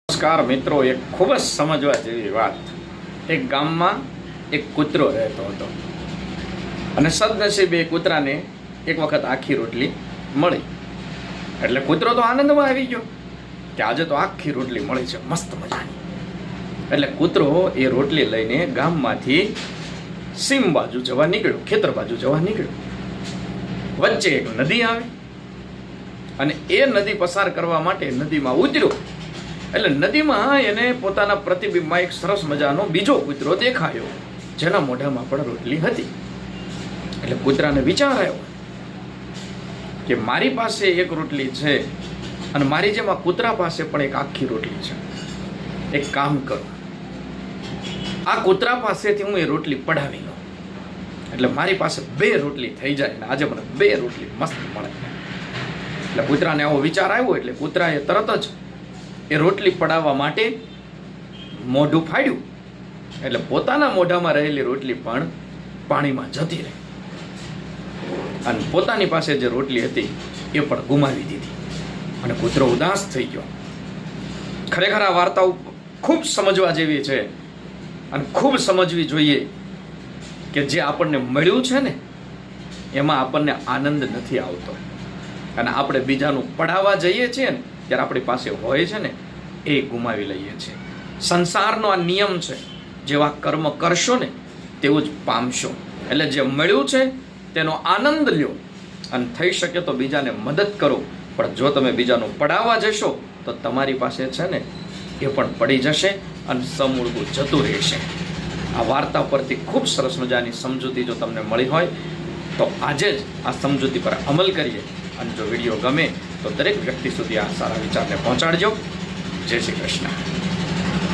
નમસ્કાર મિત્રો, એક ખૂબ જ સમજવા જેવી વાત. એક ગામમાં એક કૂતરો રહેતો હતો અને સદનસીબે એ કૂતરાને એક વખત આખી રોટલી મળી. એટલે કૂતરો તો આનંદમાં આવી ગયો કે આજે તો આખી રોટલી મળી છે, મસ્ત મજાની. એટલે કૂતરો એ રોટલી લઈને ગામમાંથી સીમ બાજુ જવા નીકળ્યો, ખેતર બાજુ જવા નીકળ્યો. વચ્ચે એક નદી આવી અને એ નદી પસાર કરવા માટે નદીમાં ઉતર્યો. એટલે નદીમાં એને પોતાના પ્રતિબિંબમાં એક સરસ મજાનો બીજો કૂતરો દેખાયો, જેના મોઢામાં પણ રોટલી હતી. એટલે કૂતરાને વિચાર આવ્યો કે મારી પાસે એક રોટલી છે અને મારી જેમ આ કૂતરા પાસે પણ એક આખી રોટલી છે. એક કામ કરો, આ કૂતરા પાસેથી હું એ રોટલી પડાવી લઉં, એટલે મારી પાસે 2 રોટલી થઈ જાય અને આજે મને 2 રોટલી મસ્ત મળે. એટલે કૂતરાને આવો વિચાર આવ્યો. એટલે કૂતરાએ તરત જ એ રોટલી પડાવવા માટે મોઢું ફાડ્યું. એટલે પોતાના મોઢામાં રહેલી રોટલી પણ પાણીમાં જતી રહી અને પોતાની પાસે જે રોટલી હતી એ પણ ગુમાવી દીધી અને કૂતરો ઉદાસ થઈ ગયો. ખરેખર આ વાર્તાઓ ખૂબ સમજવા જેવી છે અને ખૂબ સમજવી જોઈએ કે જે આપણને મળ્યું છે ને એમાં આપણને આનંદ નથી આવતો અને આપણે બીજાનું પડાવવા જઈએ છીએ ને ત્યારે આપણી પાસે હોય છે ને એ ગુમાવી લઈએ છીએ. સંસારનો આ નિયમ છે, જેવા કર્મ કરશો ને તેવું જ પામશો. એટલે જે મળ્યું છે તેનો આનંદ લ્યો અને થઈ શકે તો બીજાને મદદ કરો. પણ જો તમે બીજાનું પડાવવા જશો તો તમારી પાસે છે ને એ પણ પડી જશે અને સમૂળગું જતું રહેશે. આ વાર્તા પરથી ખૂબ સરસ મજાની સમજૂતી જો તમને મળી હોય તો આજે જ આ સમજૂતી પર અમલ કરીએ. અને જો વિડીયો ગમે તો દરેક વ્યક્તિ સુધી આ સારા વિચારને પહોંચાડજો. જય શ્રી કૃષ્ણ.